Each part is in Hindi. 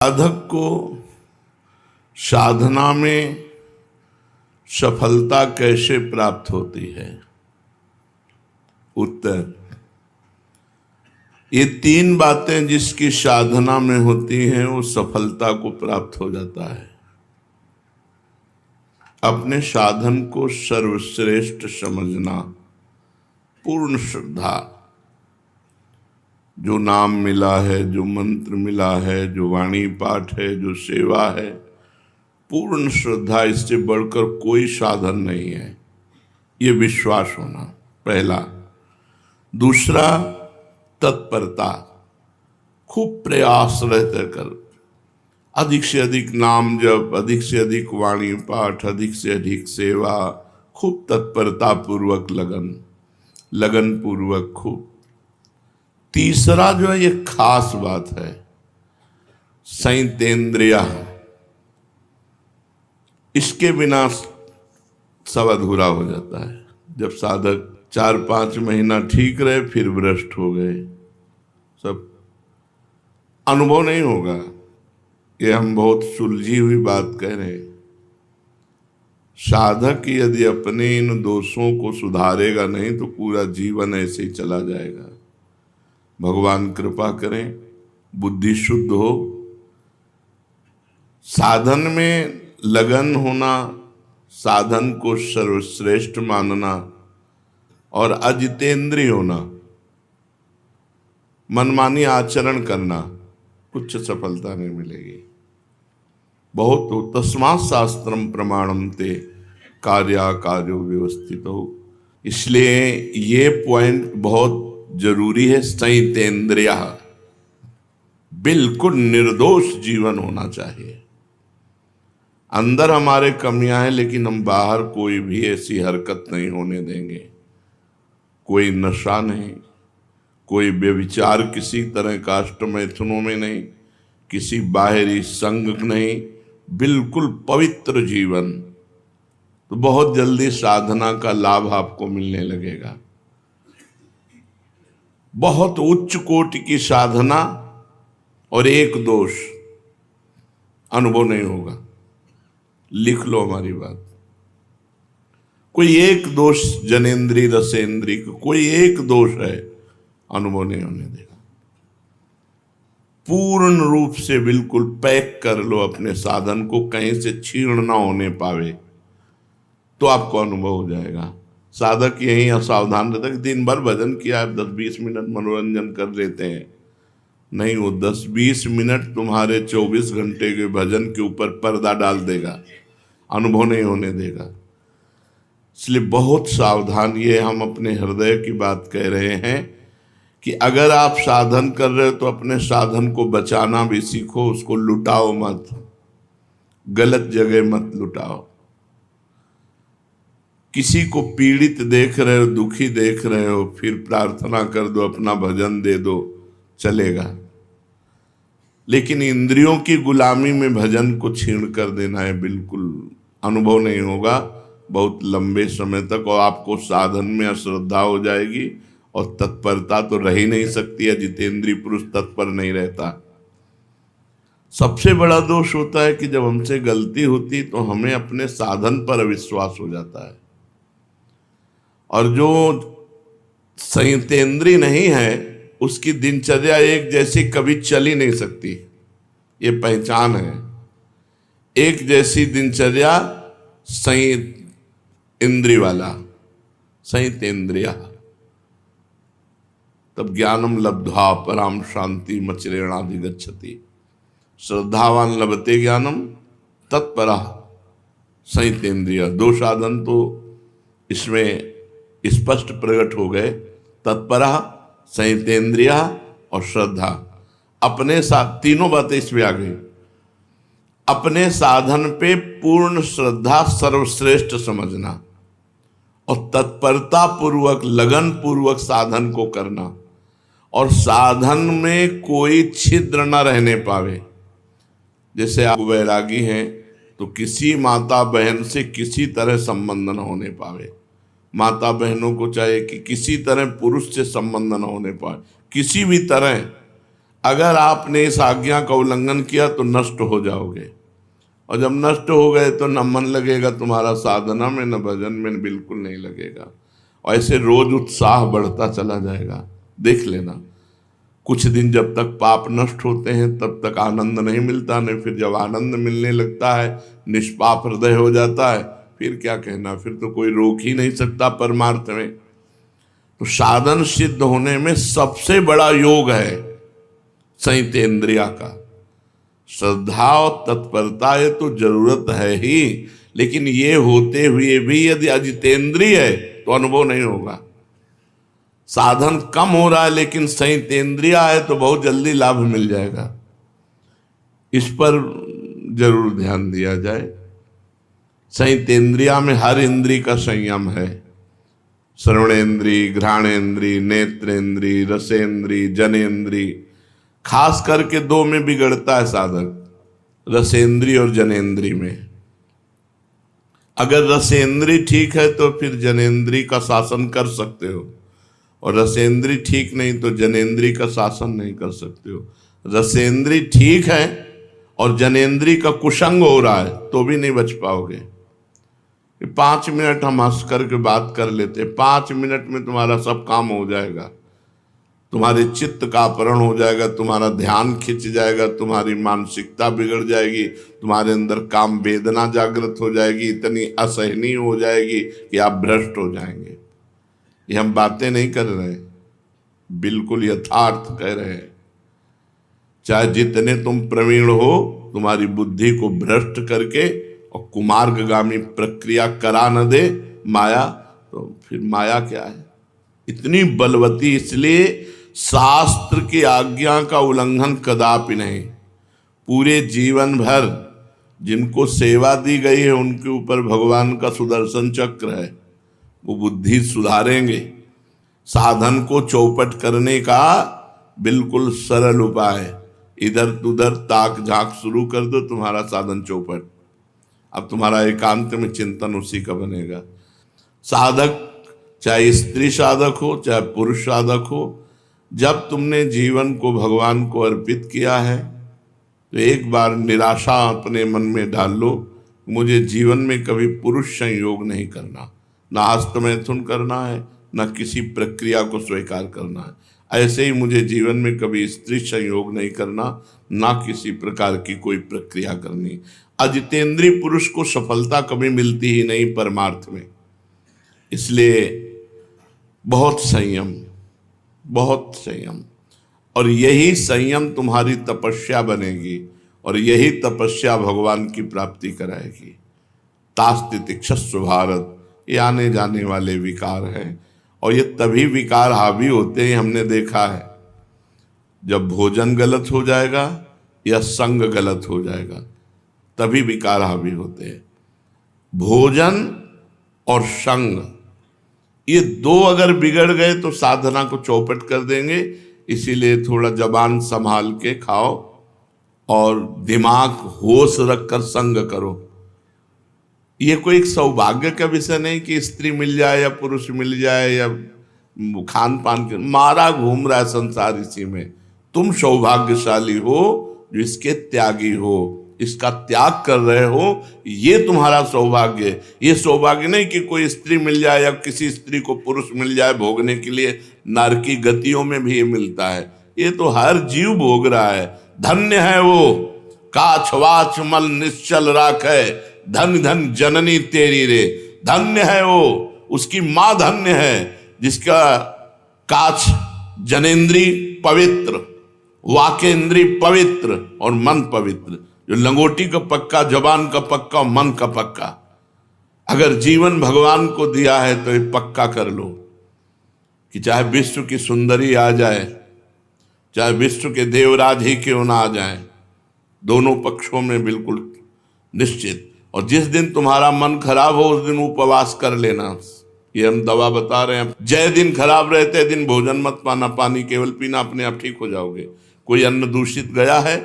साधक को साधना में सफलता कैसे प्राप्त होती है? उत्तर, ये तीन बातें जिसकी साधना में होती हैं वो सफलता को प्राप्त हो जाता है। अपने साधन को सर्वश्रेष्ठ समझना, पूर्ण श्रद्धा, जो नाम मिला है, जो मंत्र मिला है, जो वाणी पाठ है, जो सेवा है, पूर्ण श्रद्धा, इससे बढ़कर कोई साधन नहीं है, ये विश्वास होना पहला। दूसरा, तत्परता, खूब प्रयास रहते कर, अधिक से अधिक नाम जप, अधिक से अधिक वाणी पाठ, अधिक से अधिक सेवा, खूब तत्परता पूर्वक लगन पूर्वक खूब। तीसरा जो है ये खास बात है, संयतेंद्रिय, इसके बिना सब अधूरा हो जाता है। जब साधक 4-5 महीना ठीक रहे फिर भ्रष्ट हो गए, सब अनुभव नहीं होगा। ये हम बहुत सुलझी हुई बात कह रहे हैं। साधक यदि अपने इन दोषों को सुधारेगा नहीं तो पूरा जीवन ऐसे ही चला जाएगा। भगवान कृपा करें, बुद्धि शुद्ध हो, साधन में लगन होना, साधन को सर्वश्रेष्ठ मानना और अजितेंद्रिय होना, मनमानी आचरण करना, कुछ सफलता नहीं मिलेगी। बहुत हो तस्मात् शास्त्रम प्रमाणम ते कार्याकार्यो व्यवस्थितो। इसलिए ये पॉइंट बहुत जरूरी है। संयतेंद्रिय, बिल्कुल निर्दोष जीवन होना चाहिए। अंदर हमारे कमियां हैं लेकिन हम बाहर कोई भी ऐसी हरकत नहीं होने देंगे। कोई नशा नहीं, कोई व्यभिचार किसी तरह का अष्टमैथुनों में नहीं, किसी बाहरी संग नहीं, बिल्कुल पवित्र जीवन। तो बहुत जल्दी साधना का लाभ आपको मिलने लगेगा। बहुत उच्च कोटि की साधना और एक दोष अनुभव नहीं होगा। लिख लो हमारी बात। कोई एक दोष, जनेन्द्रीय रसेंद्रीय, कोई एक दोष है, अनुभव नहीं होने देगा। पूर्ण रूप से बिल्कुल पैक कर लो अपने साधन को, कहीं से छीण ना होने पावे, तो आपको अनुभव हो जाएगा। साधक यही असावधान रहता है कि दिन भर भजन किया, 10-20 मिनट मनोरंजन कर लेते हैं। नहीं, वो 10-20 मिनट तुम्हारे 24 घंटे के भजन के ऊपर पर्दा डाल देगा, अनुभव नहीं होने देगा। इसलिए बहुत सावधान, ये हम अपने हृदय की बात कह रहे हैं कि अगर आप साधन कर रहे हो तो अपने साधन को बचाना भी सीखो, उसको लुटाओ मत, गलत जगह मत लुटाओ। किसी को पीड़ित देख रहे हो, दुखी देख रहे हो, फिर प्रार्थना कर दो, अपना भजन दे दो, चलेगा। लेकिन इंद्रियों की गुलामी में भजन को छीण कर देना है, बिल्कुल अनुभव नहीं होगा बहुत लंबे समय तक, और आपको साधन में अश्रद्धा हो जाएगी और तत्परता तो रह ही नहीं सकती है। जितेंद्रीय पुरुष तत्पर नहीं रहता। सबसे बड़ा दोष होता है कि जब हमसे गलती होती तो हमें अपने साधन पर अविश्वास हो जाता है, और जो संयतेंद्रिय नहीं है उसकी दिनचर्या एक जैसी कभी चल ही नहीं सकती। ये पहचान है। एक जैसी दिनचर्या संयत इंद्रिय वाला, संयतेंद्रिय, तब ज्ञानम लब्ध्वा पराम शांति मचिरेणाधिगच्छति। श्रद्धावान लभते ज्ञानम तत्परा संयतेंद्रिय। दो साधन तो इसमें स्पष्ट प्रकट हो गए, तत्परा, संयतेंद्रिय और श्रद्धा। अपने साथ तीनों बातें इसमें आ गई। अपने साधन पे पूर्ण श्रद्धा, सर्वश्रेष्ठ समझना, और तत्परता पूर्वक, लगन पूर्वक साधन को करना, और साधन में कोई छिद्र न रहने पावे। जैसे आप वैरागी हैं तो किसी माता बहन से किसी तरह संबंध न होने पावे। माता बहनों को चाहिए कि किसी तरह पुरुष से संबंध न होने पाए, किसी भी तरह। अगर आपने इस आज्ञा का उल्लंघन किया तो नष्ट हो जाओगे, और जब नष्ट हो गए तो न मन लगेगा तुम्हारा साधना में, न भजन में, बिल्कुल नहीं लगेगा। और ऐसे रोज उत्साह बढ़ता चला जाएगा। देख लेना, कुछ दिन जब तक पाप नष्ट होते हैं तब तक आनंद नहीं मिलता, नहीं फिर जब आनंद मिलने लगता है, निष्पाप हृदय हो जाता है, फिर क्या कहना, फिर तो कोई रोक ही नहीं सकता परमार्थ में। तो साधन सिद्ध होने में सबसे बड़ा योग है संयतेंद्रिया का। श्रद्धा और तत्परता ये तो जरूरत है ही, लेकिन ये होते हुए भी यदि अजितेंद्रिय है तो अनुभव नहीं होगा। साधन कम हो रहा है लेकिन संयतेंद्रिय है तो बहुत जल्दी लाभ मिल जाएगा। इस पर जरूर ध्यान दिया जाए। संयतेंद्रिया में हर इंद्री का संयम है। श्रवणेन्द्री, घ्राणेन्द्री, नेत्रेंद्री, रसेंद्री, जनेन्द्री, खास करके दो में बिगड़ता है साधक, रसेंद्री और जनेन्द्री में। अगर रसेंद्री ठीक है तो फिर जनेन्द्री का शासन कर सकते हो, और रसेंद्री ठीक नहीं तो जनेन्द्री का शासन नहीं कर सकते हो। रसेंद्री ठीक है और जनेन्द्री का कुसंग हो रहा है तो भी नहीं बच पाओगे। 5 मिनट हम हंस करके बात कर लेते, 5 मिनट में तुम्हारा सब काम हो जाएगा। तुम्हारे चित्त का अपहरण हो जाएगा, तुम्हारा ध्यान खिंच जाएगा, तुम्हारी मानसिकता बिगड़ जाएगी, तुम्हारे अंदर काम वेदना जागृत हो जाएगी, इतनी असहनीय हो जाएगी कि आप भ्रष्ट हो जाएंगे। ये हम बातें नहीं कर रहे, बिल्कुल यथार्थ कह रहे हैं। चाहे जितने तुम प्रवीण हो, तुम्हारी बुद्धि को भ्रष्ट करके और कुमार्गगामी प्रक्रिया करा न दे माया, तो फिर माया क्या है? इतनी बलवती, इसलिए शास्त्र की आज्ञा का उल्लंघन कदापि नहीं। पूरे जीवन भर जिनको सेवा दी गई है उनके ऊपर भगवान का सुदर्शन चक्र है, वो बुद्धि सुधारेंगे। साधन को चौपट करने का बिल्कुल सरल उपाय, इधर उधर ताक झांक शुरू कर दो, तुम्हारा साधन चौपट। अब तुम्हारा एकांत में चिंतन उसी का बनेगा। साधक चाहे स्त्री साधक हो चाहे पुरुष साधक हो, जब तुमने जीवन को भगवान को अर्पित किया है तो एक बार निराशा अपने मन में डाल लो, मुझे जीवन में कभी पुरुष संयोग नहीं करना, ना हस्तमैथुन करना है, ना किसी प्रक्रिया को स्वीकार करना है। ऐसे ही मुझे जीवन में कभी स्त्री संयोग नहीं करना, ना किसी प्रकार की कोई प्रक्रिया करनी। अजितेंद्रीय पुरुष को सफलता कभी मिलती ही नहीं परमार्थ में। इसलिए बहुत संयम, बहुत संयम, और यही संयम तुम्हारी तपस्या बनेगी, और यही तपस्या भगवान की प्राप्ति कराएगी। तास्तितिक्षस्व भारत, ये आने जाने वाले विकार हैं, और ये तभी विकार हावी होते हैं, हमने देखा है, जब भोजन गलत हो जाएगा या संग गलत हो जाएगा, तभी विकार हावी होते हैं। भोजन और संग, ये दो अगर बिगड़ गए तो साधना को चौपट कर देंगे। इसीलिए थोड़ा जबान संभाल के खाओ और दिमाग होश रखकर संग करो। ये कोई एक सौभाग्य का विषय नहीं कि स्त्री मिल जाए या पुरुष मिल जाए या खान पान के, मारा घूम रहा है संसार इसी में। तुम सौभाग्यशाली हो जो इसके त्यागी हो, इसका त्याग कर रहे हो, ये तुम्हारा सौभाग्य है। ये सौभाग्य नहीं कि कोई स्त्री मिल जाए या किसी स्त्री को पुरुष मिल जाए भोगने के लिए। नारकी गतियों में भी ये मिलता है, ये तो हर जीव भोग रहा है। धन्य है वो काछ वाछ मल निश्चल राखे, धन धन जननी तेरी रे। धन्य है वो, उसकी माँ धन्य है जिसका काछ जनेन्द्री पवित्र, वाकेंद्री पवित्र और मन पवित्र। जो लंगोटी का पक्का, जबान का पक्का, मन का पक्का। अगर जीवन भगवान को दिया है तो ये पक्का कर लो कि चाहे विश्व की सुंदरी आ जाए, चाहे विश्व के देवराज ही क्यों ना आ जाए, दोनों पक्षों में बिल्कुल निश्चित। और जिस दिन तुम्हारा मन खराब हो उस दिन उपवास कर लेना, ये हम दवा बता रहे हैं। जय दिन खराब रहते दिन भोजन मत पाना, पानी केवल पीना, अपने आप ठीक हो जाओगे। कोई अन्न दूषित गया है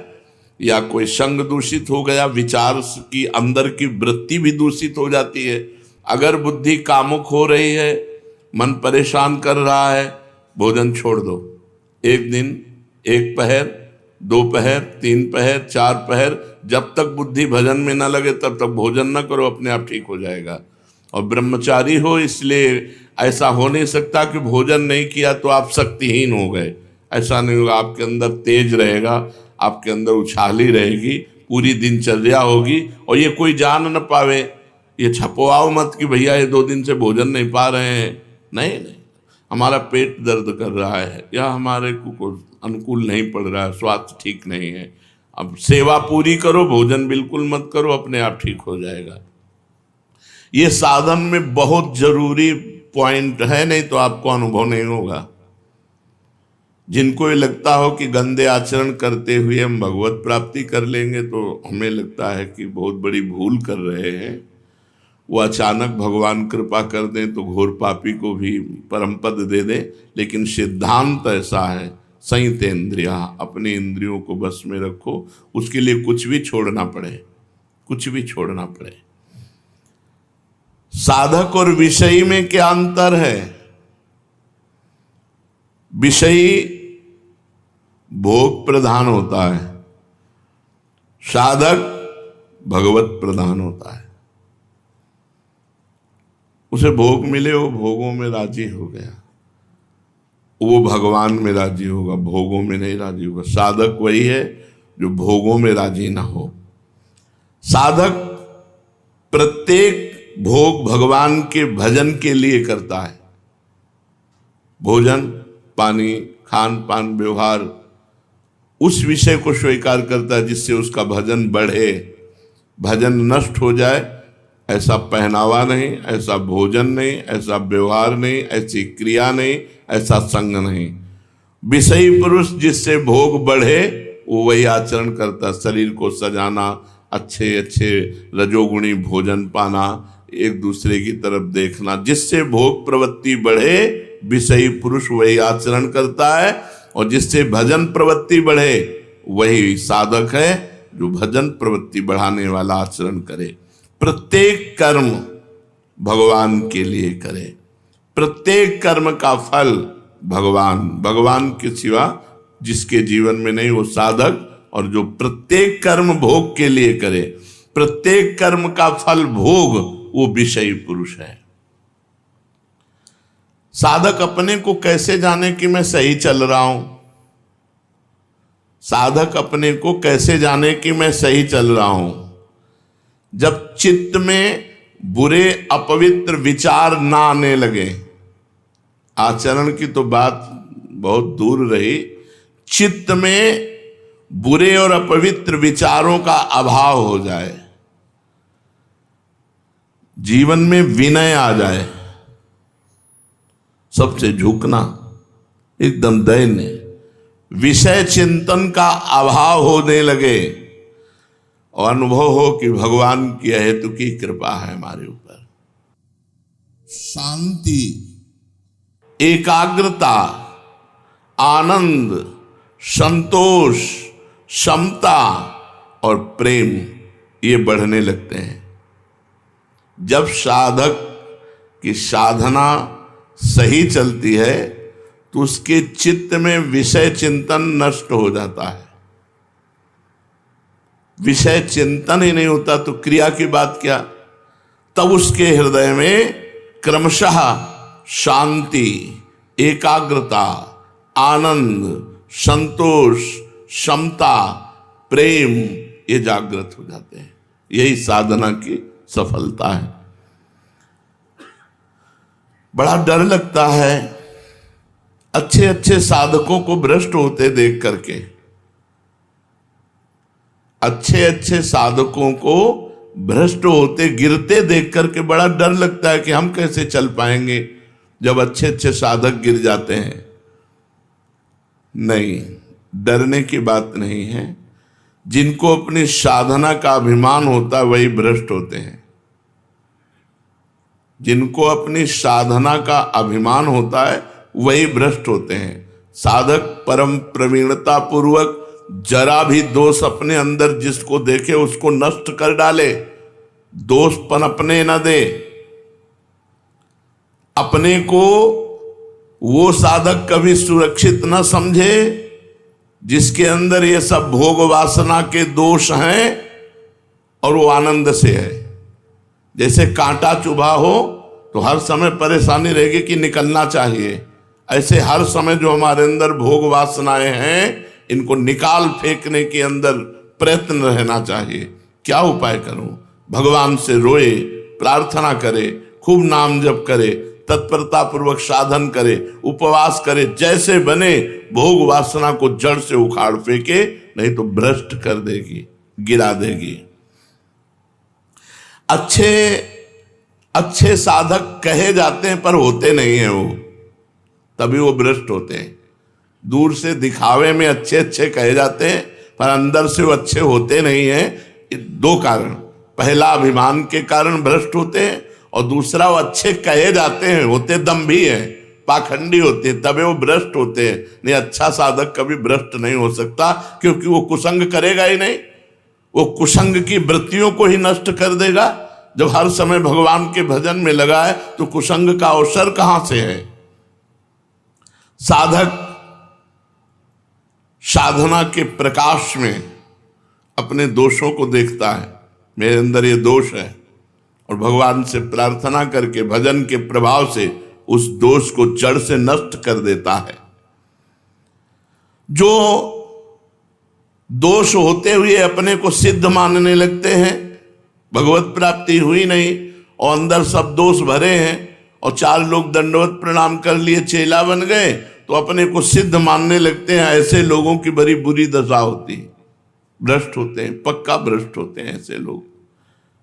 या कोई संग दूषित हो गया, विचार की अंदर की वृत्ति भी दूषित हो जाती है। अगर बुद्धि कामुक हो रही है, मन परेशान कर रहा है, भोजन छोड़ दो। एक दिन, एक पहर, दोपहर, 3 पहर, 4 पहर, जब तक बुद्धि भजन में ना लगे तब तक भोजन न करो, अपने आप ठीक हो जाएगा। और ब्रह्मचारी हो, इसलिए ऐसा हो नहीं सकता कि भोजन नहीं किया तो आप शक्तिहीन हो गए। ऐसा नहीं होगा, आपके अंदर तेज रहेगा, आपके अंदर उछाली रहेगी, पूरी दिनचर्या होगी। और ये कोई जान न पावे, ये छपवाओ मत कि भैया ये 2 दिन से भोजन नहीं पा रहे हैं। नहीं नहीं, हमारा पेट दर्द कर रहा है या हमारे को अनुकूल नहीं पड़ रहा है, स्वास्थ्य ठीक नहीं है, अब सेवा पूरी करो, भोजन बिल्कुल मत करो, अपने आप ठीक हो जाएगा। ये साधन में बहुत जरूरी पॉइंट है, नहीं तो आपको अनुभव नहीं होगा। जिनको ये लगता हो कि गंदे आचरण करते हुए हम भगवत प्राप्ति कर लेंगे, तो हमें लगता है कि बहुत बड़ी भूल कर रहे हैं। वो अचानक भगवान कृपा कर दें तो घोर पापी को भी परम पद दे दें, लेकिन सिद्धांत ऐसा है, संयतेन्द्रिया, अपनी इंद्रियों को बस में रखो। उसके लिए कुछ भी छोड़ना पड़े, कुछ भी छोड़ना पड़े। साधक और विषयी में क्या अंतर है? विषयी भोग प्रधान होता है, साधक भगवत प्रधान होता है। उसे भोग मिले, वो भोगों में राजी हो गया, वो भगवान में राजी होगा, भोगों में नहीं राजी होगा। साधक वही है जो भोगों में राजी ना हो। साधक प्रत्येक भोग भगवान के भजन के लिए करता है। भोजन, पानी, खान पान, व्यवहार, उस विषय को स्वीकार करता है जिससे उसका भजन बढ़े। भजन नष्ट हो जाए ऐसा पहनावा नहीं, ऐसा भोजन नहीं, ऐसा व्यवहार नहीं, ऐसी क्रिया नहीं, ऐसा संग नहीं। विषयी पुरुष जिससे भोग बढ़े वो वही आचरण करता। शरीर को सजाना, अच्छे अच्छे रजोगुणी भोजन पाना, एक दूसरे की तरफ देखना, जिससे भोग प्रवृत्ति बढ़े विषयी पुरुष वही आचरण करता है। और जिससे भजन प्रवृत्ति बढ़े वही साधक है जो भजन प्रवृत्ति बढ़ाने वाला आचरण करे। प्रत्येक कर्म भगवान के लिए करे, प्रत्येक कर्म का फल भगवान, भगवान के सिवा जिसके जीवन में नहीं वो साधक। और जो प्रत्येक कर्म भोग के लिए करे, प्रत्येक कर्म का फल भोग, वो विषयी पुरुष है। साधक अपने को कैसे जाने कि मैं सही चल रहा हूं? साधक अपने को कैसे जाने कि मैं सही चल रहा हूं? जब चित्त में बुरे अपवित्र विचार ना आने लगे। आचरण की तो बात बहुत दूर रही, चित्त में बुरे और अपवित्र विचारों का अभाव हो जाए, जीवन में विनय आ जाए, सबसे झुकना, एकदम दैन्य, विषय चिंतन का अभाव होने लगे और अनुभव हो कि भगवान की अहेतु की कृपा है हमारे ऊपर। शांति, एकाग्रता, आनंद, संतोष, क्षमता और प्रेम ये बढ़ने लगते हैं। जब साधक की साधना सही चलती है तो उसके चित्त में विषय चिंतन नष्ट हो जाता है। विषय चिंतन ही नहीं होता तो क्रिया की बात क्या? तब उसके हृदय में क्रमशः शांति, एकाग्रता, आनंद, संतोष, क्षमता, प्रेम ये जागृत हो जाते हैं। यही साधना की सफलता है। बड़ा डर लगता है अच्छे अच्छे साधकों को भ्रष्ट होते देख करके। अच्छे अच्छे साधकों को भ्रष्ट होते, गिरते देख करके बड़ा डर लगता है कि हम कैसे चल पाएंगे जब अच्छे अच्छे साधक गिर जाते हैं। नहीं, डरने की बात नहीं है। जिनको अपनी साधना का अभिमान होता है वही भ्रष्ट होते हैं। जिनको अपनी साधना का अभिमान होता है वही भ्रष्ट होते हैं। साधक परम प्रवीणता पूर्वक जरा भी दोष अपने अंदर जिसको देखे उसको नष्ट कर डाले, दोष पनपने न दे। अपने को वो साधक कभी सुरक्षित न समझे जिसके अंदर ये सब भोग वासना के दोष हैं और वो आनंद से है। जैसे कांटा चुभा हो तो हर समय परेशानी रहेगी कि निकलना चाहिए, ऐसे हर समय जो हमारे अंदर भोग वासनाएं हैं इनको निकाल फेंकने के अंदर प्रयत्न रहना चाहिए। क्या उपाय करूं? भगवान से रोए, प्रार्थना करे, खूब नाम जप करे, तत्परता पूर्वक साधन करे, उपवास करे, जैसे बने भोग वासना को जड़ से उखाड़ फेंके, नहीं तो भ्रष्ट कर देगी, गिरा देगी। अच्छे साधक कहे जाते हैं पर होते नहीं है वो, तभी वो भ्रष्ट होते हैं। दूर से दिखावे में अच्छे अच्छे कहे जाते हैं पर अंदर से वो अच्छे होते नहीं हैं। दो कारण, पहला अभिमान के कारण भ्रष्ट होते हैं और दूसरा वो अच्छे कहे जाते हैं, होते दम्भी हैं, पाखंडी होते हैं, तभी वो भ्रष्ट होते हैं। नहीं, अच्छा साधक कभी भ्रष्ट नहीं हो सकता, क्योंकि वो कुसंग करेगा ही नहीं, वो कुसंग की वृत्तियों को ही नष्ट कर देगा। जब हर समय भगवान के भजन में लगा है तो कुसंग का अवसर कहां से है? साधक साधना के प्रकाश में अपने दोषों को देखता है, मेरे अंदर ये दोष है, और भगवान से प्रार्थना करके भजन के प्रभाव से उस दोष को जड़ से नष्ट कर देता है। जो दोष होते हुए अपने को सिद्ध मानने लगते हैं, भगवत प्राप्ति हुई नहीं और अंदर सब दोष भरे हैं, और चार लोग दंडवत प्रणाम कर लिए, चेला बन गए, तो अपने को सिद्ध मानने लगते हैं। ऐसे लोगों की बड़ी बुरी दशा होती है, भ्रष्ट होते हैं, पक्का भ्रष्ट होते हैं ऐसे लोग,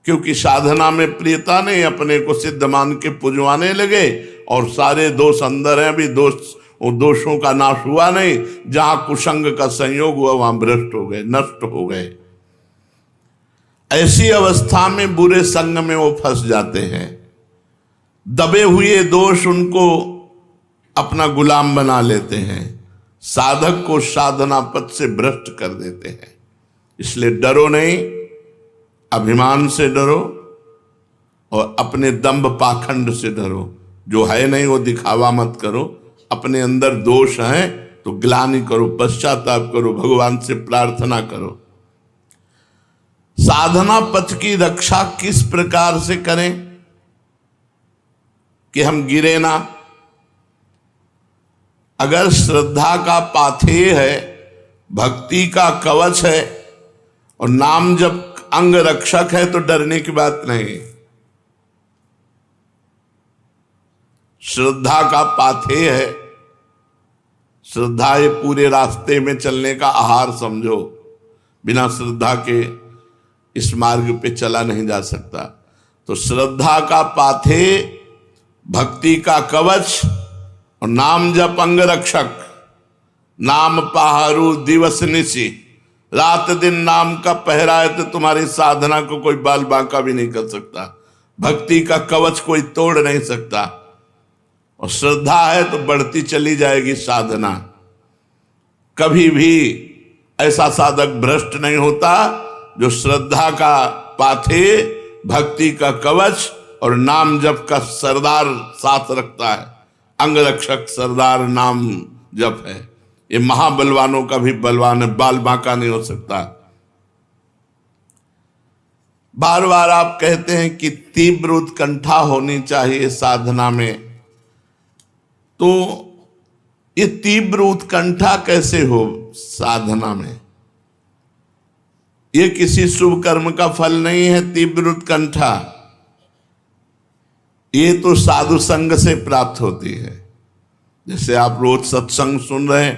क्योंकि साधना में प्रियता नहीं, अपने को सिद्ध मान के पुजवाने लगे और सारे दोष अंदर हैं, अभी दोषों का नाश हुआ नहीं। जहां कुसंग का संयोग हुआ वहां भ्रष्ट हो गए, नष्ट हो गए। ऐसी अवस्था में बुरे संग में वो फंस जाते हैं। दबे हुए दोष उनको अपना गुलाम बना लेते हैं, साधक को साधना पथ से भ्रष्ट कर देते हैं। इसलिए डरो नहीं, अभिमान से डरो और अपने दंभ पाखंड से डरो। जो है नहीं वो दिखावा मत करो। अपने अंदर दोष है तो ग्लानि करो, पश्चाताप करो, भगवान से प्रार्थना करो। साधना पथ की रक्षा किस प्रकार से करें कि हम गिरे ना? अगर श्रद्धा का पाथेय है, भक्ति का कवच है और नाम जब अंग रक्षक है तो डरने की बात नहीं। श्रद्धा का पाथेय है, श्रद्धा ये पूरे रास्ते में चलने का आहार समझो। बिना श्रद्धा के इस मार्ग पे चला नहीं जा सकता। तो श्रद्धा का पाथेय, भक्ति का कवच और नाम जप अंग रक्षक। नाम पहारू दिवस निशी, रात दिन नाम का पहरा है तो तुम्हारी साधना को कोई बाल बांका भी नहीं कर सकता। भक्ति का कवच कोई तोड़ नहीं सकता। और श्रद्धा है तो बढ़ती चली जाएगी साधना। कभी भी ऐसा साधक भ्रष्ट नहीं होता जो श्रद्धा का पाथेय, भक्ति का कवच और नाम जप का सरदार साथ रखता है। अंग रक्षक सरदार नाम जप है। ये महाबलवानों का भी बलवान है, बाल बांका नहीं हो सकता। बार बार आप कहते हैं कि तीव्र उत्कंठा होनी चाहिए साधना में, तो ये तीव्र उत्कंठा कैसे हो साधना में? ये किसी शुभ कर्म का फल नहीं है। तीव्र उत्कंठा ये तो साधु संग से प्राप्त होती है। जैसे आप रोज सत्संग सुन रहे हैं,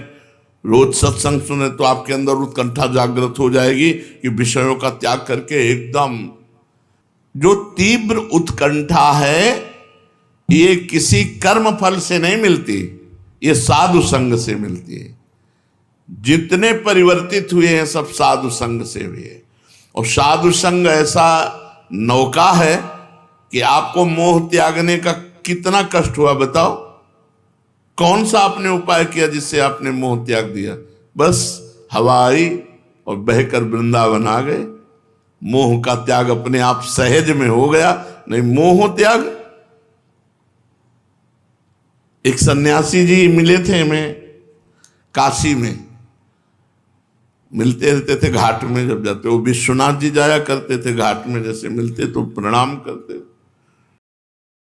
रोज सत्संग सुने तो आपके अंदर उत्कंठा जागृत हो जाएगी कि विषयों का त्याग करके एकदम। जो तीव्र उत्कंठा है ये किसी कर्म फल से नहीं मिलती, ये साधु संग से मिलती है। जितने परिवर्तित हुए हैं सब साधु संग से हुए। और साधु संग ऐसा नौका है कि आपको मोह त्यागने का कितना कष्ट हुआ बताओ? कौन सा आपने उपाय किया जिससे आपने मोह त्याग दिया? बस हवा आई और बहकर वृंदावन आ गए। मोह का त्याग अपने आप सहज में हो गया। नहीं, मोह त्याग। एक सन्यासी जी मिले थे हमें काशी में, मिलते रहते थे घाट में जब जाते, वो विश्वनाथ जी जाया करते थे घाट में, जैसे मिलते तो प्रणाम करते थे।